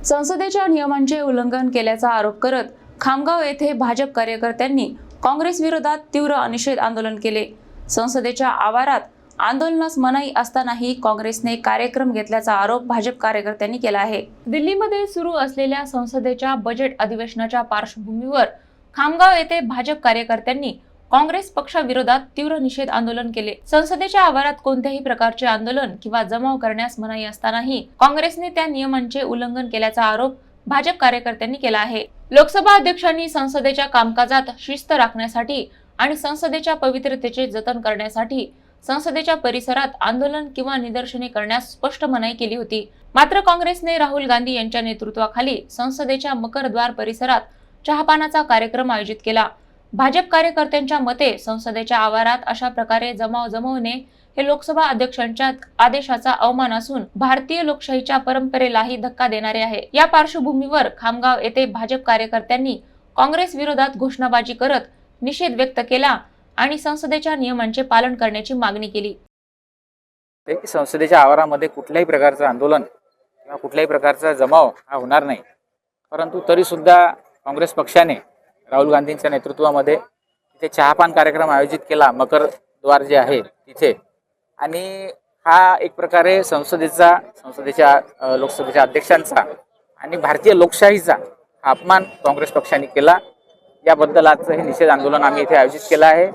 संसदेच्या नियमांचे उल्लंघन केल्याचा आरोप करत खामगाव येथे भाजप कार्यकर्त्यांनी काँग्रेस विरोधात तीव्र निषेध आंदोलन केले। संसदेच्या आवारात आंदोलनास मनाई असतानाही काँग्रेसने कार्यक्रम घेतल्याचा आरोप भाजप कार्यकर्त्यांनी केला आहे। दिल्लीमध्ये सुरू असलेल्या संसदेच्या बजेट अधिवेशनाच्या पार्श्वभूमीवर खामगाव येथे भाजप कार्यकर्त्यांनी काँग्रेस पक्षाविरोधात तीव्र निषेध आंदोलन केले। संसदेच्या आवारात कोणत्याही प्रकारचे आंदोलन किंवा जमाव करण्यास मनाई असतानाही काँग्रेसने त्या नियमांचे उल्लंघन केल्याचा आरोप भाजप कार्यकर्त्यांनी केला आहे। लोकसभा अध्यक्षांनी संसदेच्या कामकाजात शिस्त राखण्यासाठी आणि संसदेच्या पवित्रतेचे जतन करण्यासाठी संसदेच्या परिसरात आंदोलन किंवा निदर्शने करण्यास स्पष्ट मनाई केली होती। मात्र काँग्रेसने राहुल गांधी यांच्या नेतृत्वाखाली संसदेच्या मकरद्वार परिसरात चहापानाचा कार्यक्रम आयोजित केला। भाजप कार्यकर्त्यांच्या मते संसदेच्या आवारात अशा प्रकारे जमाव जमवणे हे लोकसभा अध्यक्षांच्या आदेशाचा अवमान असून भारतीय लोकशाहीच्या परंपरेलाही धक्का देणारे आहे। या पार्श्वभूमीवर खामगाव येथे भाजप कार्यकर्त्यांनी काँग्रेस विरोधात घोषणाबाजी करत निषेध व्यक्त केला आणि संसदेच्या नियमांचे पालन करण्याची मागणी केली। संसदेच्या आवारामध्ये कुठल्याही प्रकारचं आंदोलन किंवा कुठल्याही प्रकारचा जमाव हा होणार नाही, परंतु तरी सुद्धा काँग्रेस पक्षाने राहुल गांधींच्या नेतृत्वामध्ये तिथे चहापान कार्यक्रम आयोजित केला, मकरद्वार जे आहे तिथे, आणि हा एक प्रकारे संसदेच्या लोकसभेच्या अध्यक्षांचा आणि भारतीय लोकशाहीचा अपमान काँग्रेस पक्षाने केला। याबद्दल आजचं हे निषेध आंदोलन आम्ही इथे आयोजित केलं आहे।